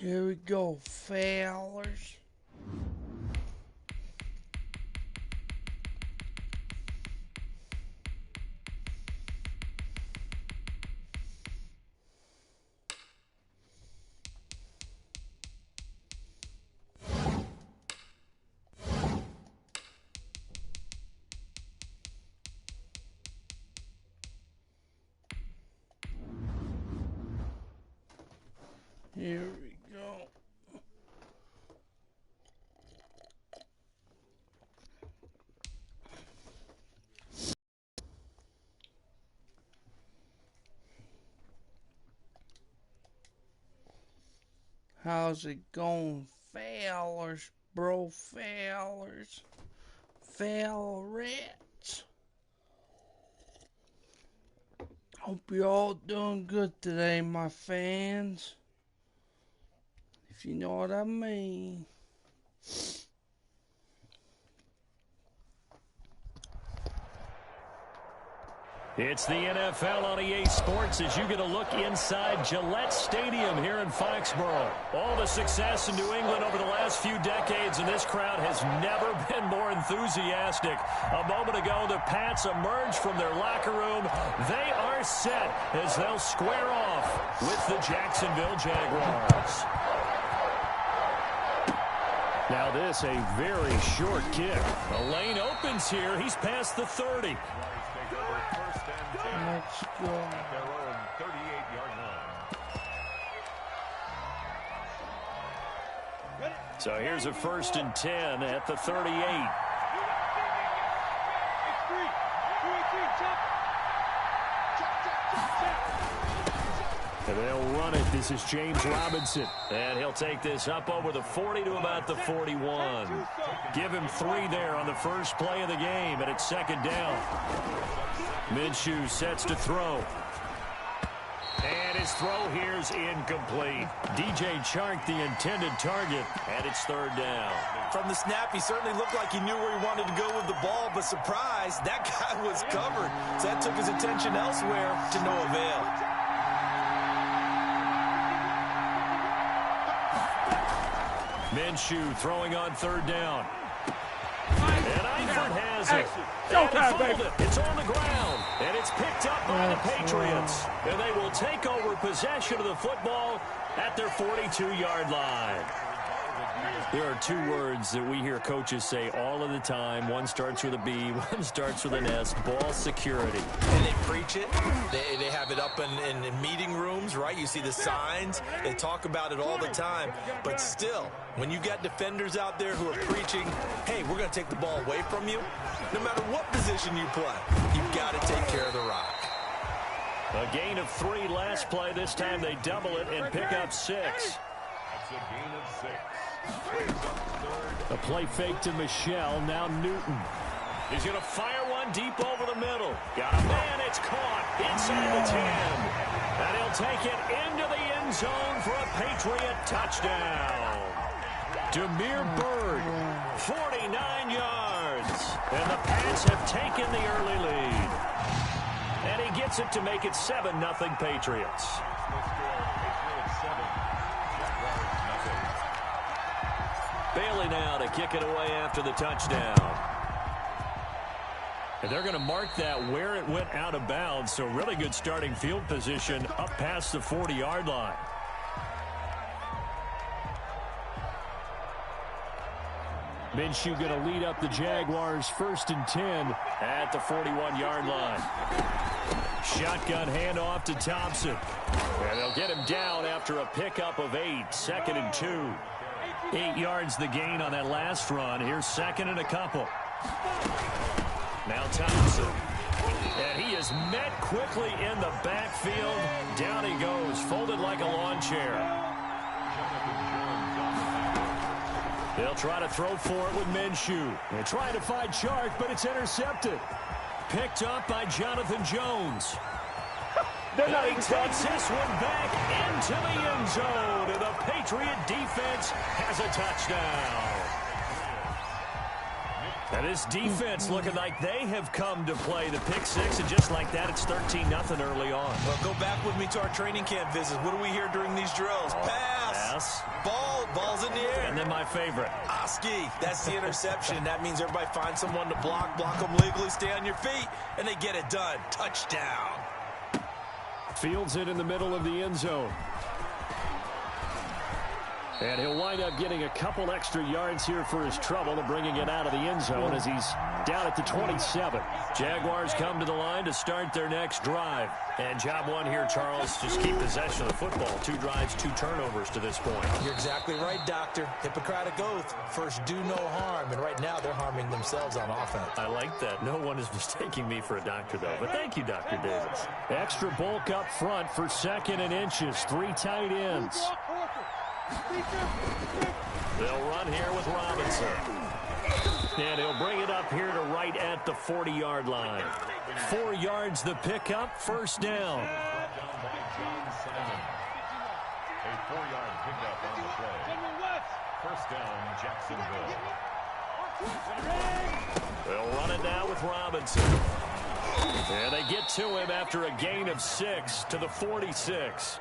Here we go, fellas. Here we go. How's it going, fellas, bro, fellas, fellerettes? Hope you're all doing good today, my fans. If you know what I mean. It's the NFL on EA Sports as you get a look inside Gillette Stadium here in Foxborough. All the success in New England over the last few decades, and this crowd has never been more enthusiastic. A moment ago, the Pats emerged from their locker room. They are set as they'll square off with the Jacksonville Jaguars. Now this, a very short kick. The lane opens here. He's past the 30. Let's go. Their own 38-yard line. So here's a 1st and 10 at the 38. And they'll run it. This is James Robinson. And he'll take this up over the 40 to about the 41. Give him 3 there on the first play of the game, and it's 2nd down. Minshew sets to throw. And his throw here's incomplete. DJ Chark, the intended target, and it's 3rd down. From the snap, he certainly looked like he knew where he wanted to go with the ball, but surprise, that guy was covered. So that took his attention elsewhere to no avail. Minshew throwing on 3rd down. And Eifert has it. It's on the ground. And it's picked up by the Patriots. And they will take over possession of the football at their 42-yard line. There are 2 words that we hear coaches say all of the time. One starts with a B, one starts with an S. Ball security. And they preach it. They have it up in meeting rooms, right? You see the signs. They talk about it all the time. But still, when you got defenders out there who are preaching, hey, we're going to take the ball away from you, no matter what position you play, you've got to take care of the rock. A gain of 3 last play. This time they double it and pick up 6. That's a gain of 6. A play fake to Michelle. Now Newton. He's going to fire one deep over the middle. Got a man. It's caught inside the 10. And he'll take it into the end zone for a Patriot touchdown. Demir Bird, 49 yards. And the Pats have taken the early lead. And he gets it to make it 7-0 Patriots. Bailey now to kick it away after the touchdown. And they're going to mark that where it went out of bounds. So really good starting field position up past the 40-yard line. Minshew going to lead up the Jaguars 1st and 10 at the 41-yard line. Shotgun handoff to Thompson. And they'll get him down after a pickup of 8. 2nd and 2. 8 yards the gain on that last run. Here's 2nd and a couple. Now Thompson. And he is met quickly in the backfield. Down he goes, folded like a lawn chair. They'll try to throw for it with Minshew. They try to find Chark, but it's intercepted. Picked up by Jonathan Jones. And he takes this one back into the end zone. And the Patriot defense has a touchdown. And this defense looking like they have come to play. The pick 6, and just like that, it's 13-0 early on. Well, go back with me to our training camp visits. What do we hear during these drills? Pass. Yes. Ball's in the air. And then my favorite. Oski, that's the interception. That means everybody finds someone to block them legally, stay on your feet, and they get it done. Touchdown. Fields it in the middle of the end zone. And he'll wind up getting a couple extra yards here for his trouble and bringing it out of the end zone as he's down at the 27. Jaguars come to the line to start their next drive. And job one here, Charles, just keep possession of the football. 2 drives, 2 turnovers to this point. You're exactly right, Doctor. Hippocratic oath. First, do no harm. And right now, they're harming themselves on offense. I like that. No one is mistaking me for a doctor, though. But thank you, Dr. Davis. Extra bulk up front for 2nd and inches. 3 tight ends. They'll run here with Robinson. And he'll bring it up here to right at the 40-yard line. 4 yards the pickup, first down. A 4-yard pickup on the play. First down, Jacksonville. They'll run it now with Robinson. And they get to him after a gain of 6 to the 46.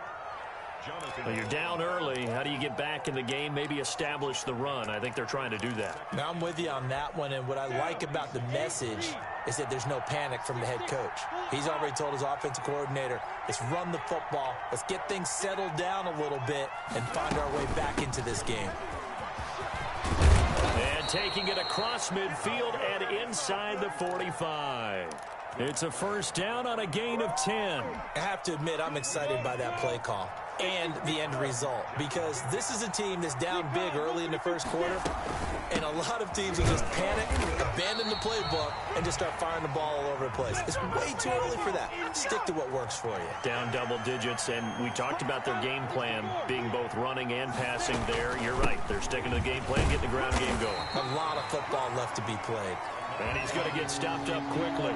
Well, you're down early. How do you get back in the game? Maybe establish the run. I think they're trying to do that. Now, I'm with you on that one, and what I like about the message is that there's no panic from the head coach. He's already told his offensive coordinator, let's run the football, let's get things settled down a little bit and find our way back into this game. And taking it across midfield and inside the 45. It's a first down on a gain of 10. I have to admit, I'm excited by that play call and the end result, because this is a team that's down big early in the first quarter, and a lot of teams will just panic, abandon the playbook, and just start firing the ball all over the place. It's way too early for that. Stick to what works for you. Down double digits, and we talked about their game plan being both running and passing there. You're right. They're sticking to the game plan, getting the ground game going. A lot of football left to be played. And he's going to get stopped up quickly.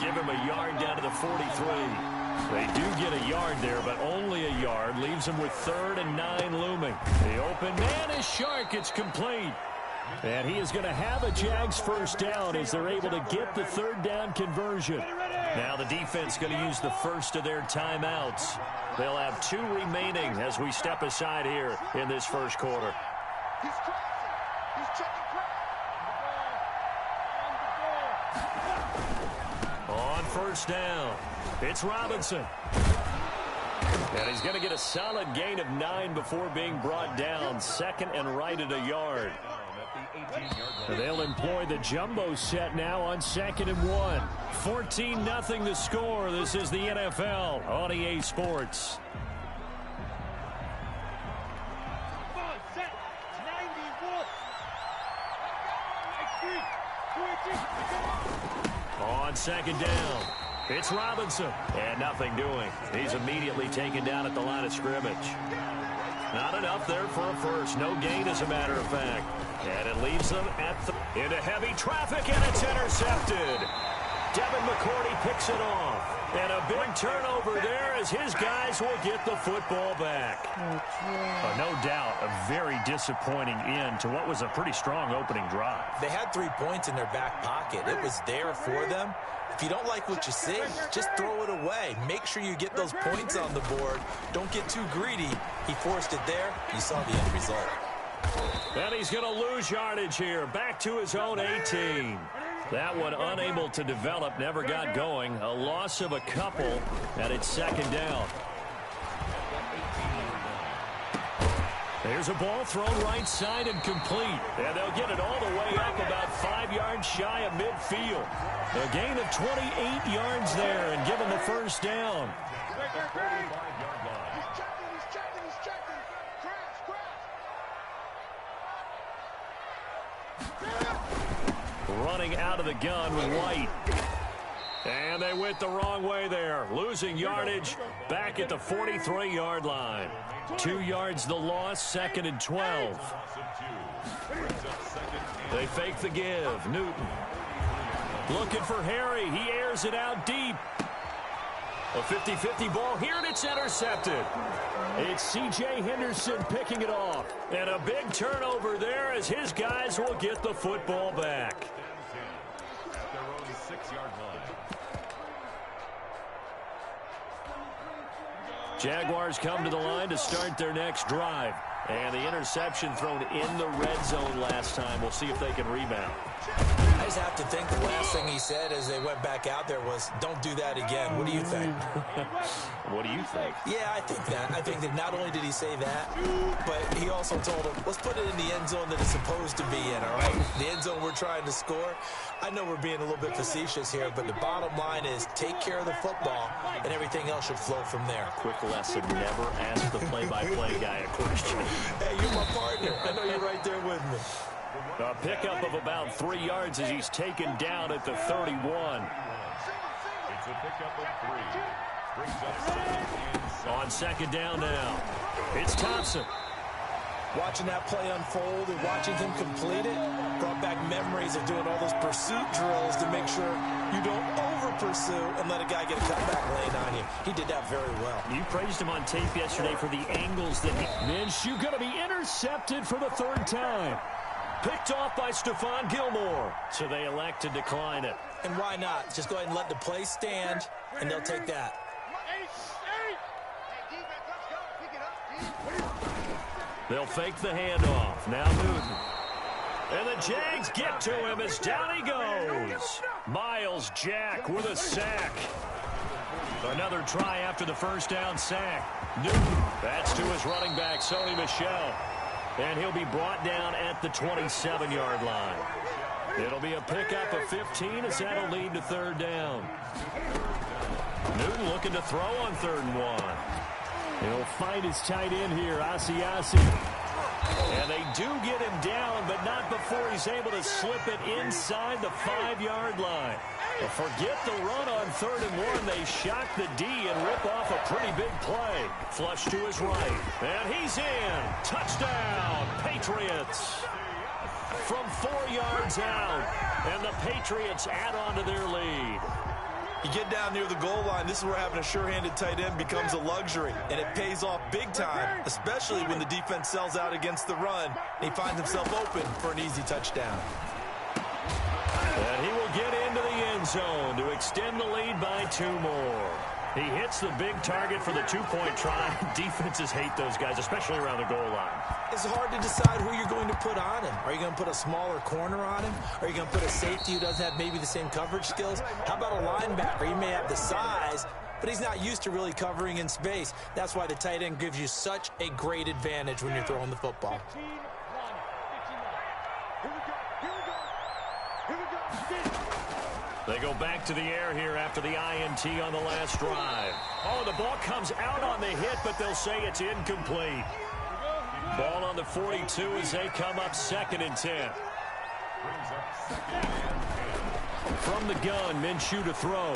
Give him a yard down to the 43. They do get a yard there, but only a yard. Leaves him with 3rd and 9 looming. The open man is Shark. It's complete. And he is going to have a Jags first down as they're able to get the 3rd down conversion. Now the defense going to use the first of their timeouts. They'll have 2 remaining as we step aside here in this first quarter. On first down, it's Robinson. And he's going to get a solid gain of 9 before being brought down. 2nd and right at a yard. They'll employ the jumbo set now on 2nd and 1. 14-0 the score. This is the NFL on EA Sports. On 2nd down, it's Robinson. And nothing doing. He's immediately taken down at the line of scrimmage. Not enough there for a first. No gain, as a matter of fact. And it leaves them into heavy traffic, and it's intercepted. Devin McCourty picks it off. And a big turnover there as his guys will get the football back. No doubt, a very disappointing end to what was a pretty strong opening drive. They had 3 points in their back pocket. It was there for them. If you don't like what you see, just throw it away. Make sure you get those points on the board. Don't get too greedy. He forced it there. You saw the end result. And he's going to lose yardage here. Back to his own 18. That one unable to develop, never got going. A loss of a couple, and it's 2nd down. There's a ball thrown right side and complete. And they'll get it all the way up about 5 yards shy of midfield. A gain of 28 yards there and give him the first down. Running out of the gun with White. And they went the wrong way there. Losing yardage back at the 43-yard line. 2 yards the loss, 2nd and 12. They fake the give. Newton looking for Harry. He airs it out deep. A 50-50 ball here, and it's intercepted. It's C.J. Henderson picking it off. And a big turnover there as his guys will get the football back. At their own 6-yard line. Jaguars come to the line to start their next drive. And the interception thrown in the red zone last time. We'll see if they can rebound. I just have to think the last thing he said as they went back out there was, don't do that again. What do you think? What do you think? Yeah, I think that. I think that not only did he say that, but he also told him, let's put it in the end zone that it's supposed to be in, all right? The end zone we're trying to score. I know we're being a little bit facetious here, but the bottom line is take care of the football, and everything else should flow from there. Quick lesson, never ask the play-by-play guy a question. Hey, you're my partner. I know you're right there with me. A pickup of about 3 yards as he's taken down at the 31. It's a pickup of 3. Brings up 7 On second down now, it's Thompson. Watching that play unfold and watching him complete it brought back memories of doing all those pursuit drills to make sure you don't over-pursue and let a guy get a cutback lane on you. He did that very well. You praised him on tape yesterday for the angles that he... Minshew going to be intercepted for the 3rd time. Picked off by Stephon Gilmore. So they elect to decline it. And why not? Just go ahead and let the play stand, and they'll take that. They'll fake the handoff. Now Newton. And the Jags get to him as down he goes. Miles Jack with a sack. Another try after the first down sack. Newton. That's to his running back, Sony Michel. And he'll be brought down at the 27-yard line. It'll be a pickup of 15 as that'll lead to 3rd down. Newton looking to throw on 3rd and 1. He'll find his tight end here, Asiasi. And they do get him down, but not before he's able to slip it inside the 5-yard line. But forget the run on 3rd and 1. They shock the D and rip off a pretty big play. Flush to his right. And he's in. Touchdown, Patriots. From 4 yards out. And the Patriots add on to their lead. You get down near the goal line, this is where having a sure-handed tight end becomes a luxury, and it pays off big time, especially when the defense sells out against the run, and he finds himself open for an easy touchdown. And he will get into the end zone to extend the lead by 2 more. He hits the big target for the 2-point try. Defenses hate those guys, especially around the goal line. It's hard to decide who you're going to put on him. Are you going to put a smaller corner on him? Are you going to put a safety who doesn't have maybe the same coverage skills? How about a linebacker? He may have the size, but he's not used to really covering in space. That's why the tight end gives you such a great advantage when you're throwing the football. They go back to the air here after the INT on the last drive. Oh, the ball comes out on the hit, but they'll say it's incomplete. Ball on the 42 as they come up 2nd and 10. From the gun, Minshew to throw.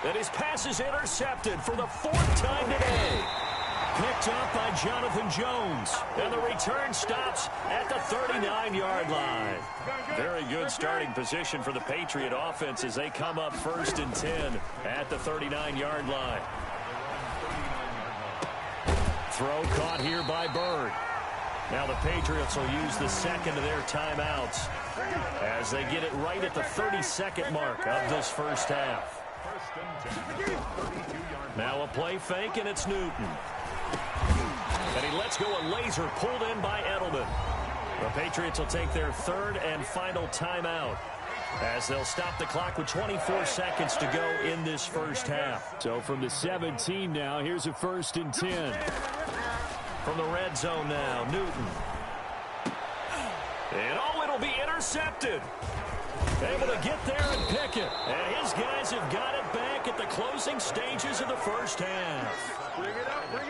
And his pass is intercepted for the 4th time today. Picked up by Jonathan Jones. And the return stops at the 39-yard line. Very good starting position for the Patriot offense as they come up 1st and 10 at the 39-yard line. Throw caught here by Bird. Now the Patriots will use the 2nd of their timeouts as they get it right at the 32nd mark of this first half. Now a play fake, and it's Newton. And he lets go a laser pulled in by Edelman. The Patriots will take their 3rd and final timeout as they'll stop the clock with 24 seconds to go in this first half. So from the 17 now, here's a 1st and 10. From the red zone now, Newton. And oh, it'll be intercepted. Able to get there and pick it. And his guys have got it back at the closing stages of the first half.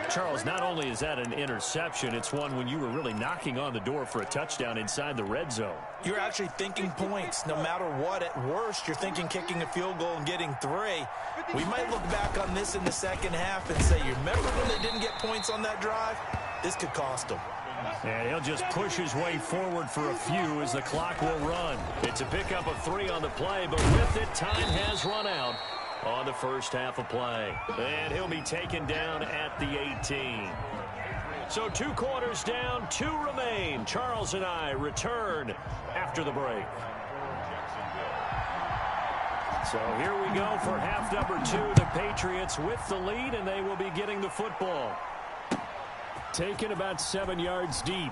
Charles, not only is that an interception, it's one when you were really knocking on the door for a touchdown inside the red zone. You're actually thinking points. No matter what, at worst, you're thinking kicking a field goal and getting 3. We might look back on this in the second half and say, you remember when they didn't get points on that drive? This could cost them. And he'll just push his way forward for a few as the clock will run. It's a pickup of 3 on the play, but with it, time has run out on the first half of play. And he'll be taken down at the 18. So 2 quarters down, 2 remain. Charles and I return after the break. So here we go for half number 2. The Patriots with the lead, and they will be getting the football. Taken about 7 yards deep.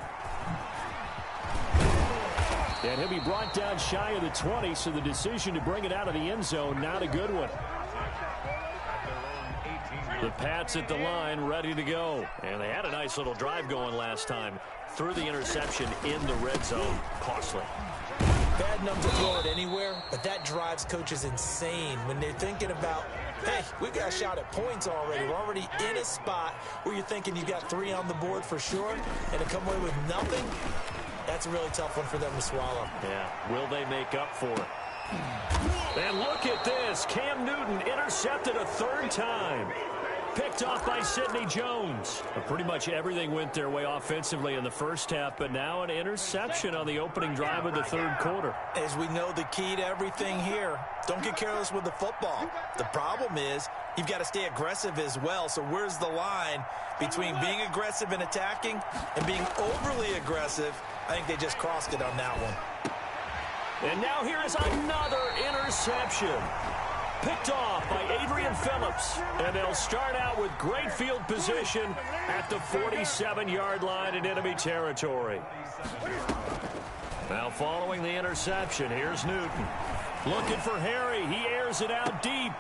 And he'll be brought down shy of the 20, so the decision to bring it out of the end zone, not a good one. The Pats at the line, ready to go. And they had a nice little drive going last time. Threw the interception in the red zone. Costly. Bad enough to throw it anywhere, but that drives coaches insane when they're thinking about, hey, we got a shot at points already. We're already in a spot where you're thinking you've got 3 on the board for sure, and to come away with nothing, that's a really tough one for them to swallow. Yeah, will they make up for it? And look at this. Cam Newton intercepted a 3rd time. Picked off by Sidney Jones. Pretty much everything went their way offensively in the first half, but now an interception on the opening drive of the 3rd quarter. As we know, the key to everything here, don't get careless with the football. The problem is you've got to stay aggressive as well. So where's the line between being aggressive and attacking and being overly aggressive? I think they just crossed it on that one. And now here is another interception. Picked off by Adrian Phillips. And they'll start out with great field position at the 47-yard line in enemy territory. Now following the interception, here's Newton. Looking for Harry. He airs it out deep.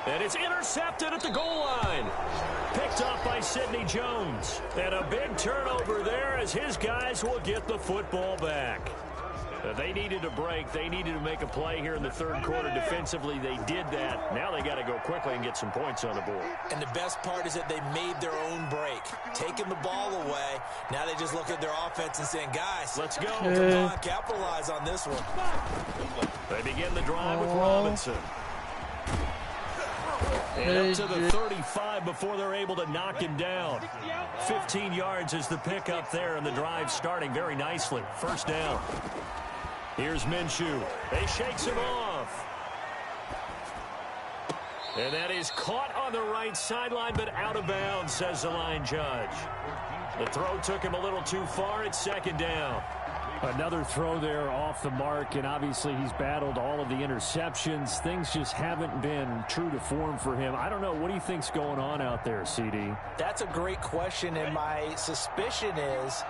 And it's intercepted at the goal line. Picked off by Sidney Jones. And a big turnover there as his guys will get the football back. They needed a break. They needed to make a play here in the 3rd quarter. Defensively, they did that. Now they got to go quickly and get some points on the board. And the best part is that they made their own break. Taking the ball away. Now they just look at their offense and saying, guys, let's go. Come on, capitalize on this one. They begin the drive with Robinson. And up to the 35 before they're able to knock him down. 15 yards is the pickup there, and the drive starting very nicely. 1st down. Here's Minshew. They shakes him off. And that is caught on the right sideline, but out of bounds, says the line judge. The throw took him a little too far. It's 2nd down. Another throw there off the mark, and obviously he's battled all of the interceptions. Things just haven't been true to form for him. I don't know. What do you think's going on out there, CD? That's a great question, and my suspicion is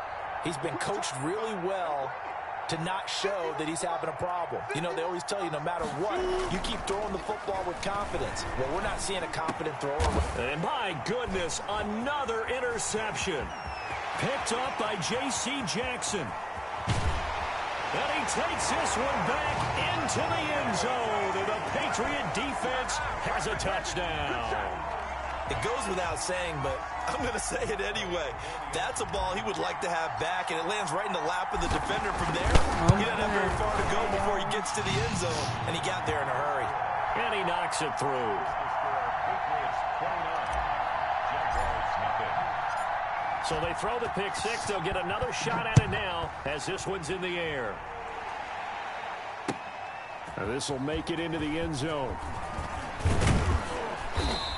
he's been coached really well to not show that he's having a problem. You know, they always tell you no matter what, you keep throwing the football with confidence. Well, we're not seeing a confident thrower. And my goodness, another interception. Picked up by J.C. Jackson. And he takes this one back into the end zone. And the Patriot defense has a touchdown. It goes without saying, but I'm going to say it anyway. That's a ball he would like to have back, and it lands right in the lap of the defender from there. He doesn't have very far to go before he gets to the end zone, and he got there in a hurry. And he knocks it through. So they throw the pick 6. They'll get another shot at it now as this one's in the air. This will make it into the end zone.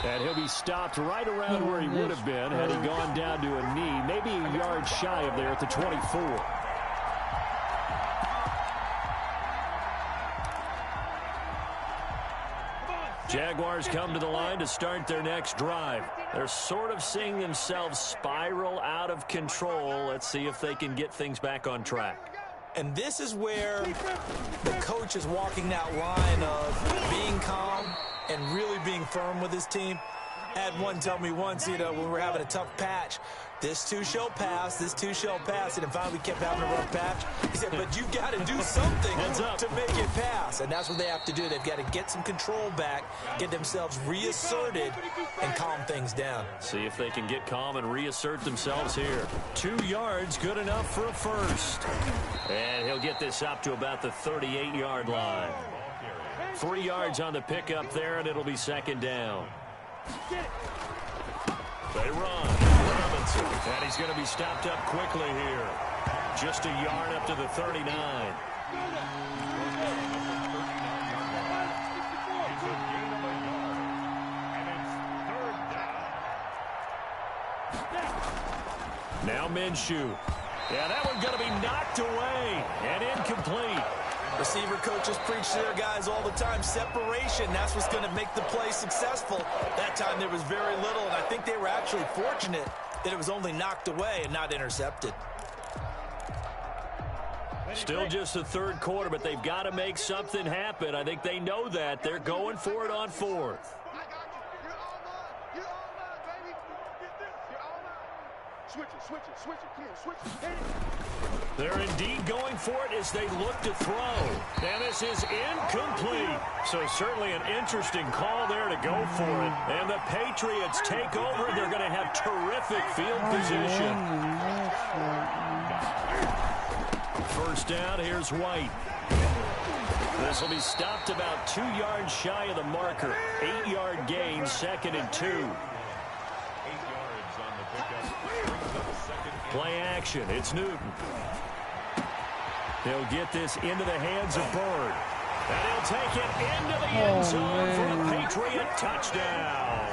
And he'll be stopped right around where he would have been had he gone down to a knee, maybe a yard shy of there at the 24. Jaguars come to the line to start their next drive. They're sort of seeing themselves spiral out of control. Let's see if they can get things back on track. And this is where the coach is walking that line of being calm and really being firm with his team. I had one tell me once, you know, when we were having a tough patch, this too shall pass, this too shall pass, and finally we kept having a rough patch. He said, but you got to do something to make it pass, and that's what they have to do. They've got to get some control back, get themselves reasserted, and calm things down. See if they can get calm and reassert themselves here. 2 yards, good enough for a first. And he'll get this up to about the 38-yard line. 3 yards on the pickup there, and it'll be 2nd down. They run. Robinson. And he's going to be stopped up quickly here. Just a yard up to the 39. Now Minshew. Yeah, that one's going to be knocked away and incomplete. Receiver coaches preach to their guys all the time. Separation, that's what's going to make the play successful. That time there was very little, and I think they were actually fortunate that it was only knocked away and not intercepted. Still just the third quarter, but they've got to make something happen. I think they know that. They're going for it on fourth. They're indeed going for it as they look to throw. And this is incomplete. So certainly an interesting call there to go for it. And the Patriots take over. They're going to have terrific field position. First down, here's White. This will be stopped about 2 yards shy of the marker. 8-yard gain, 2nd and 2. 8 yards on the pickup. Brings up second. Play action. It's Newton. He'll get this into the hands of Bird. And he'll take it into the end zone for a Patriot touchdown.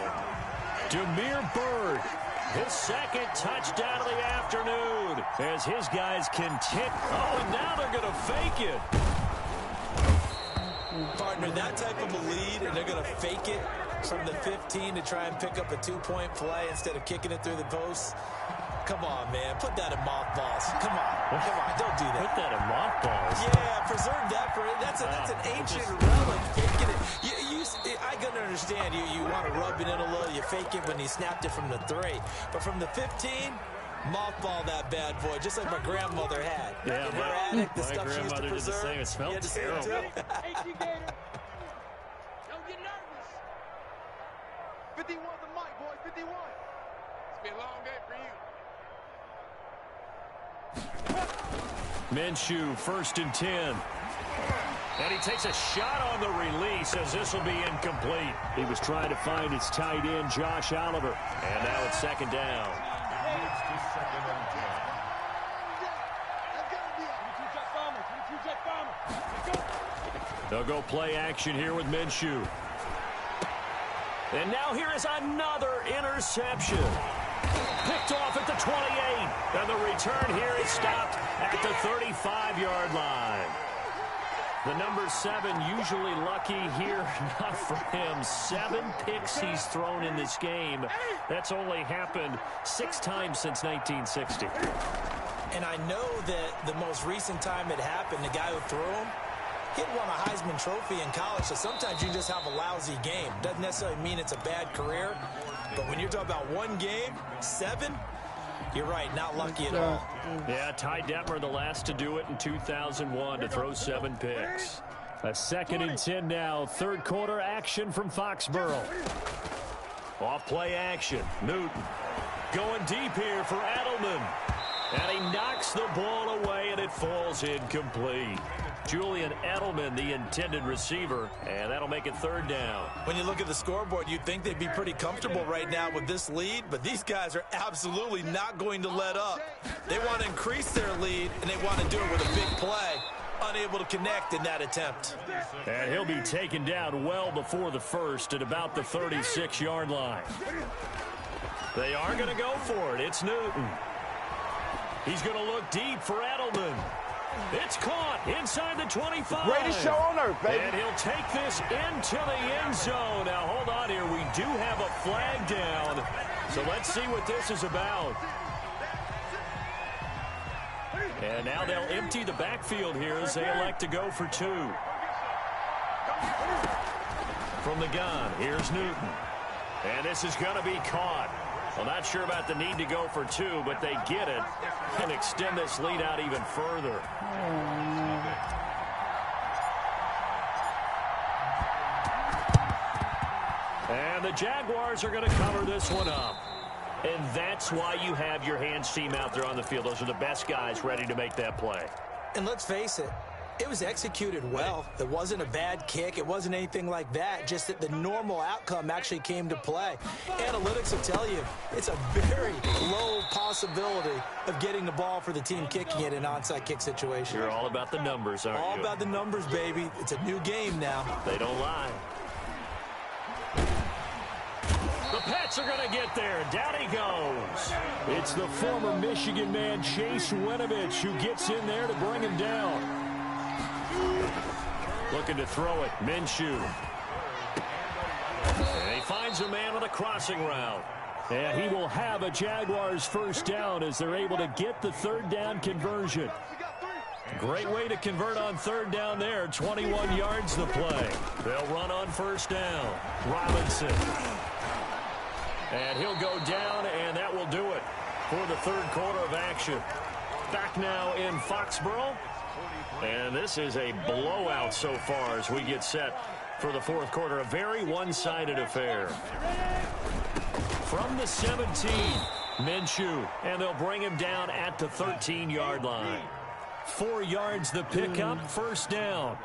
Demir Bird, his second touchdown of the afternoon as his guys continue. Oh, and now they're going to fake it. Partner, that type of a lead, and they're going to fake it from the 15 to try and pick up a 2-point play instead of kicking it through the posts. Come on, man. Put that in mothballs. Come on. Don't do that. Put that in mothballs. Yeah, preserve that for it. That's an ancient relic. Faking it. I can understand you want to rub it in a little. You fake it when he snapped it from the 3. But from the 15, mothball that bad boy, just like my grandmother had. Yeah, in her attic, the stuff she used to grandmother did the preserve. same. It smelled terrible. Don't get nervous. 51 the mic, boy. 51. It's been a long day for you. Minshew, 1st and 10. And he takes a shot on the release as this will be incomplete. He was trying to find his tight end, Josh Oliver. And now it's 2nd down. Moves to 2nd and 10. They'll go play action here with Minshew. And now here is another interception. Picked off at the 28. And the return here is stopped at the 35-yard line. The number 7 usually lucky here. Not for him. 7 picks he's thrown in this game. That's only happened 6 times since 1960. And I know that the most recent time it happened, the guy who threw him, he had won a Heisman Trophy in college, so sometimes you just have a lousy game. Doesn't necessarily mean it's a bad career, but when you're talking about one game, 7, you're right, not lucky at all. Yeah, Ty Detmer, the last to do it in 2001, to throw 7 picks. A 2nd and 10 now, third quarter action from Foxborough. Off play action, Newton going deep here for Edelman. And he knocks the ball away, and it falls incomplete. Julian Edelman, the intended receiver, and that'll make it 3rd down. When you look at the scoreboard, you'd think they'd be pretty comfortable right now with this lead, but these guys are absolutely not going to let up. They want to increase their lead, and they want to do it with a big play. Unable to connect in that attempt. And he'll be taken down well before the first at about the 36-yard line. They are going to go for it. It's Newton. He's going to look deep for Edelman. It's caught inside the 25. Greatest show on earth, baby. And he'll take this into the end zone. Now, hold on here. We do have a flag down. So let's see what this is about. And now they'll empty the backfield here as they elect to go for 2. From the gun, here's Newton. And this is going to be caught. Well, not sure about the need to go for 2, but they get it and extend this lead out even further. And the Jaguars are going to cover this one up. And that's why you have your hands team out there on the field. Those are the best guys ready to make that play. And let's face it, it was executed well. It wasn't a bad kick. It wasn't anything like that. Just that the normal outcome actually came to play. Analytics will tell you it's a very low possibility of getting the ball for the team kicking it in an onside kick situation. You're all about the numbers, aren't you? All about the numbers, baby. It's a new game now. They don't lie. The Pats are going to get there. Down he goes. It's the former Michigan man, Chase Winovich, who gets in there to bring him down. Looking to throw it. Minshew. And he finds a man on a crossing route. And he will have a Jaguars first down as they're able to get the third down conversion. Great way to convert on third down there. 21 yards the play. They'll run on first down. Robinson. And he'll go down, and that will do it for the third quarter of action. Back now in Foxborough. And this is a blowout so far as we get set for the fourth quarter. A very one-sided affair. From the 17, Minshew. And they'll bring him down at the 13-yard line. 4 yards the pickup, first down.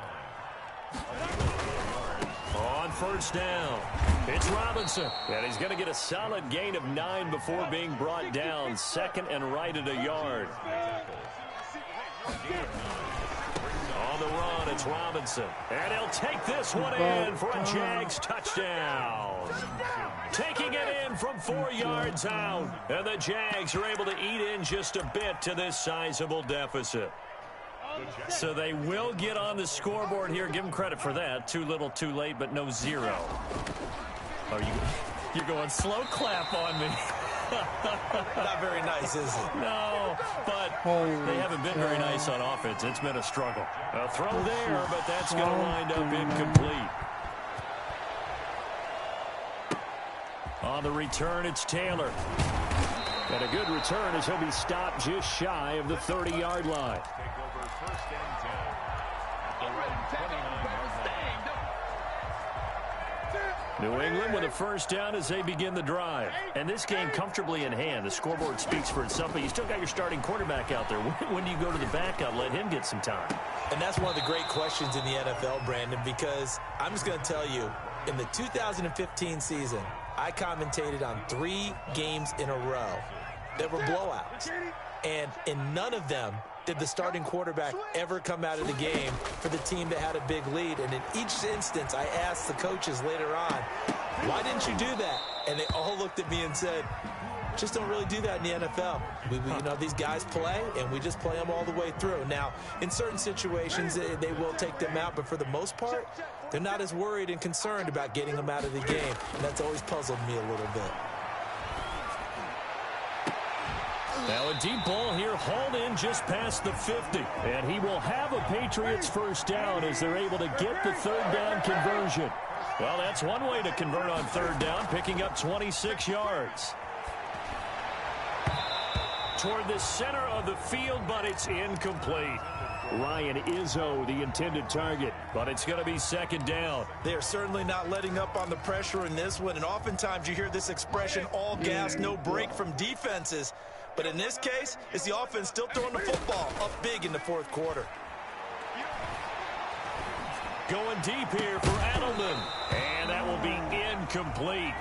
On first down, it's Robinson. And he's going to get a solid gain of 9 before being brought down. Second and right at a yard. On the run, it's Robinson. And he'll take this one in for a Jags touchdown. Taking it in from 4 yards out. And the Jags are able to eat in just a bit to this sizable deficit. So they will get on the scoreboard here. Give them credit for that. Too little, too late, but no 0. Oh, you're going slow clap on me. Not very nice, is it? No, but they haven't been very nice on offense. It's been a struggle. A throw there, but that's going to wind up incomplete. On the return, it's Taylor. And a good return as he'll be stopped just shy of the 30-yard line. New England with a first down as they begin the drive. And this game comfortably in hand. The scoreboard speaks for itself, but you still got your starting quarterback out there. When do you go to the backup, let him get some time? And that's one of the great questions in the NFL, Brandon, because I'm just going to tell you, in the 2015 season, I commentated on 3 games in a row that were blowouts. And in none of them did the starting quarterback ever come out of the game for the team that had a big lead. And in each instance, I asked the coaches later on, why didn't you do that? And they all looked at me and said, just don't really do that in the NFL. We you know, these guys play, and we just play them all the way through. Now, in certain situations, they will take them out, but for the most part, they're not as worried and concerned about getting them out of the game. And that's always puzzled me a little bit. Now a deep ball here, hauled in just past the 50. And he will have a Patriots first down as they're able to get the third down conversion. Well, that's one way to convert on third down, picking up 26 yards. Toward the center of the field, but it's incomplete. Ryan Izzo, the intended target, but it's going to be second down. They're certainly not letting up on the pressure in this one, and oftentimes you hear this expression, all gas, no break from defenses. But in this case, it's the offense still throwing the football up big in the fourth quarter. Going deep here for Edelman, and that will be incomplete.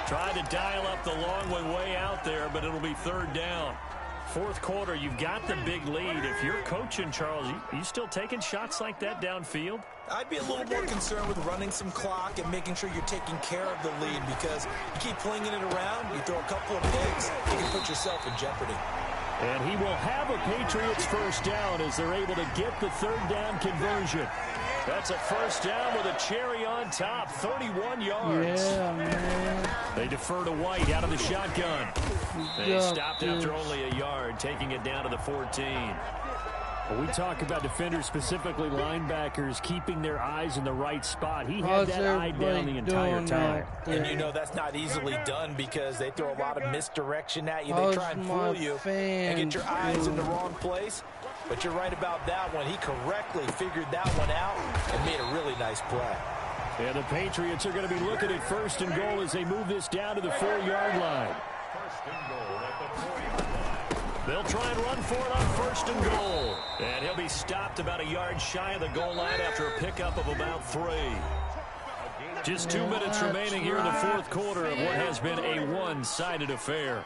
Tried to dial up the long one way out there, but it'll be third down. Fourth quarter, you've got the big lead. If you're coaching, Charles, you still taking shots like that downfield? I'd be a little more concerned with running some clock and making sure you're taking care of the lead, because you keep flinging it around, you throw a couple of picks, you can put yourself in jeopardy. And he will have a Patriots first down as they're able to get the third down conversion. That's a first down with a cherry on top, 31 yards. Yeah, man. They defer to White out of the shotgun. They stopped after only a yard, taking it down to the 14. Well, we talk about defenders, specifically linebackers, keeping their eyes in the right spot. He had that eye down the entire time. And you know that's not easily done because they throw a lot of misdirection at you. They try and fool you and get your eyes in the wrong place. But you're right about that one. He correctly figured that one out and made a really nice play. And the Patriots are going to be looking at first and goal as they move this down to the 4-yard line. They'll try and run for it on first and goal. And he'll be stopped about a yard shy of the goal line after a pickup of about 3. Just 2 minutes remaining here in the fourth quarter of what has been a one-sided affair.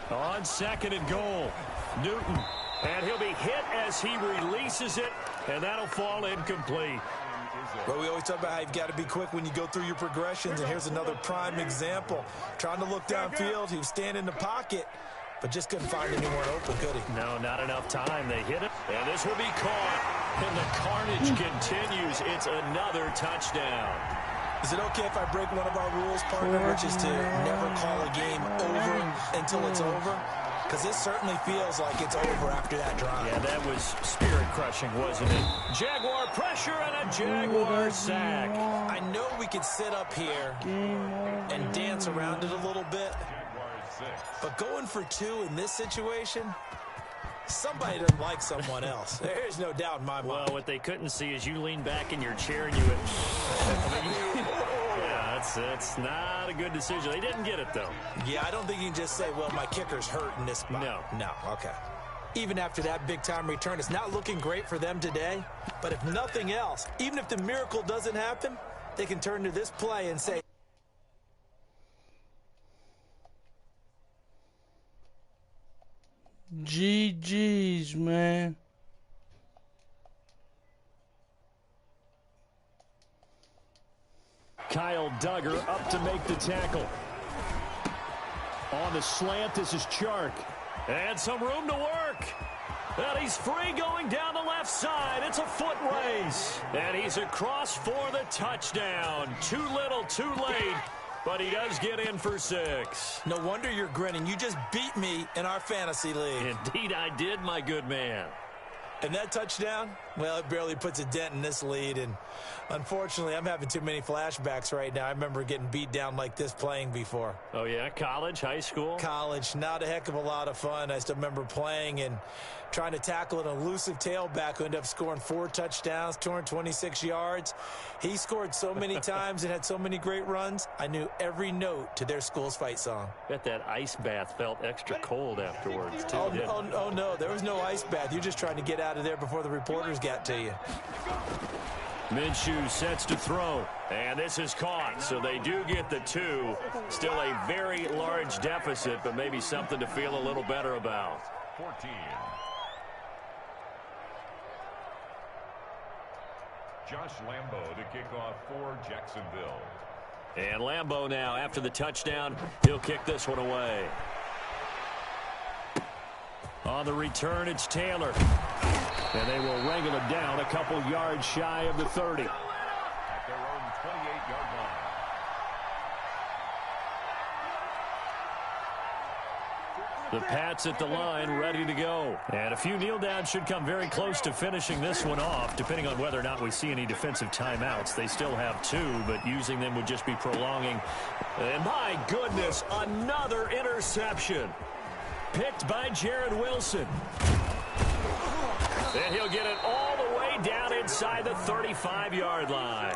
On second and goal, Newton. And he'll be hit as he releases it, and that'll fall incomplete. Well, we always talk about how you've got to be quick when you go through your progressions, and here's another prime example. Trying to look downfield, he was standing in the pocket, but just couldn't find anyone open, could he? No, not enough time. They hit it, and this will be caught. And the carnage continues. It's another touchdown. Is it okay if I break one of our rules, partner, which is to never call a game over until it's over? Because this certainly feels like it's over after that drive. Yeah, that was spirit-crushing, wasn't it? Jaguar pressure and a Jaguar sack. I know we could sit up here and dance around it a little bit, but going for 2 in this situation, somebody doesn't like someone else. There's no doubt in my mind. Well, what they couldn't see is you lean back in your chair and you went, yeah, that's not a good decision. They didn't get it, though. Yeah, I don't think you can just say, well, my kicker's hurt in this spot. No, okay. Even after that big-time return, it's not looking great for them today. But if nothing else, even if the miracle doesn't happen, they can turn to this play and say, GG's, man. Kyle Duggar up to make the tackle. On the slant, this is Chark. And some room to work. And he's free going down the left side. It's a foot race. And he's across for the touchdown. Too little, too late. But he does get in for 6. no wonder you're grinning. You just beat me in our fantasy league. Indeed I did, my good man. And that touchdown, well, it barely puts a dent in this lead. And unfortunately, I'm having too many flashbacks right now. I remember getting beat down like this playing before. Oh, yeah? College, high school? College, not a heck of a lot of fun. I still remember playing and trying to tackle an elusive tailback who ended up scoring 4 touchdowns, 226 yards. He scored so many times and had so many great runs, I knew every note to their school's fight song. Bet that ice bath felt extra cold afterwards, too. Oh, no, there was no ice bath. You're just trying to get out of there before the reporters got to you. Minshew sets to throw, and this is caught, so they do get the 2. Still a very large deficit, but maybe something to feel a little better about. 14. Josh Lambo to kick off for Jacksonville. And Lambo now, after the touchdown, he'll kick this one away. On the return, it's Taylor. And they will wrangle him down a couple yards shy of the 30. At their own 28-yard line. The Pats at the line, ready to go. And a few kneel downs should come very close to finishing this one off, depending on whether or not we see any defensive timeouts. They still have 2, but using them would just be prolonging. And my goodness, another interception. Picked by Jared Wilson. And he'll get it all the way down inside the 35-yard line.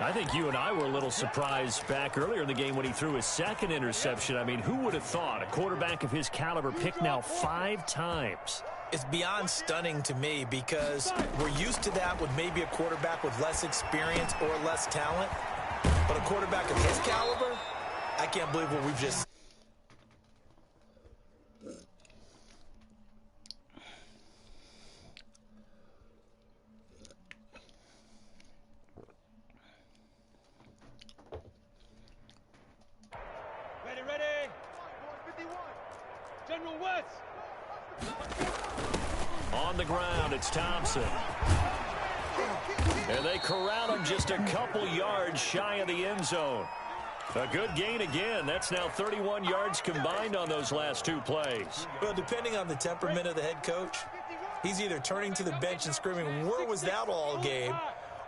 I think you and I were a little surprised back earlier in the game when he threw his 2nd interception. I mean, who would have thought a quarterback of his caliber picked now 5 times? It's beyond stunning to me because we're used to that with maybe a quarterback with less experience or less talent. But a quarterback of his caliber, I can't believe what we've just seen. Ready. General West. On the ground, it's Thompson. And they corral him just a couple yards shy of the end zone. A good gain again. That's now 31 yards combined on those last 2 plays. Well, depending on the temperament of the head coach, he's either turning to the bench and screaming, where was that all game?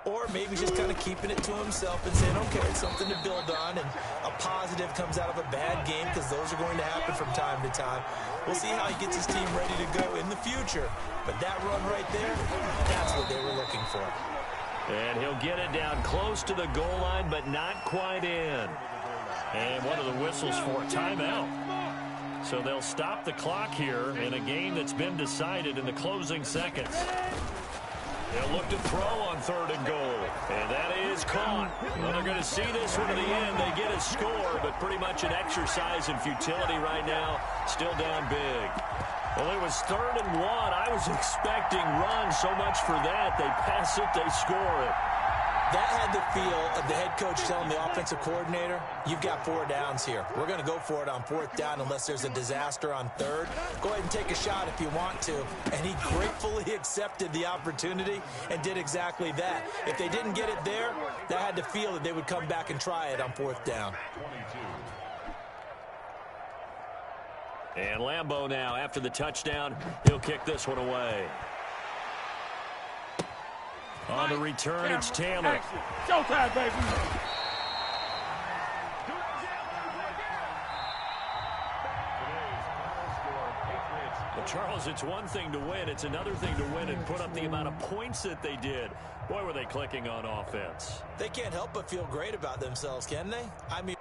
Or maybe just kind of keeping it to himself and saying, okay, it's something to build on, and a positive comes out of a bad game because those are going to happen from time to time. We'll see how he gets his team ready to go in the future. But that run right there, that's what they were looking for. And he'll get it down close to the goal line, but not quite in. And one of the whistles for a timeout. So they'll stop the clock here in a game that's been decided in the closing seconds. They'll look to throw on 3rd and goal. And that is caught. Well, they're going to see this one to the end. They get a score, but pretty much an exercise in futility right now. Still down big. Well, it was 3rd and 1. I was expecting run so much for that. They pass it, they score it. That had the feel of the head coach telling the offensive coordinator, you've got 4 downs here. We're going to go for it on 4th down unless there's a disaster on 3rd. Go ahead and take a shot if you want to. And he gratefully accepted the opportunity and did exactly that. If they didn't get it there, that had the feel that they would come back and try it on 4th down. And Lambeau now, after the touchdown, he'll kick this one away. On the return, it's Taylor. Showtime, baby. Well, Charles, it's one thing to win. It's another thing to win and put up the amount of points that they did. Boy, were they clicking on offense. They can't help but feel great about themselves, can they? I mean,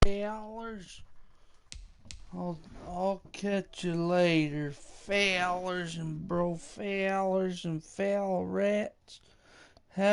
Fellers. I'll catch you later, fellers and bro fellers and fell rats.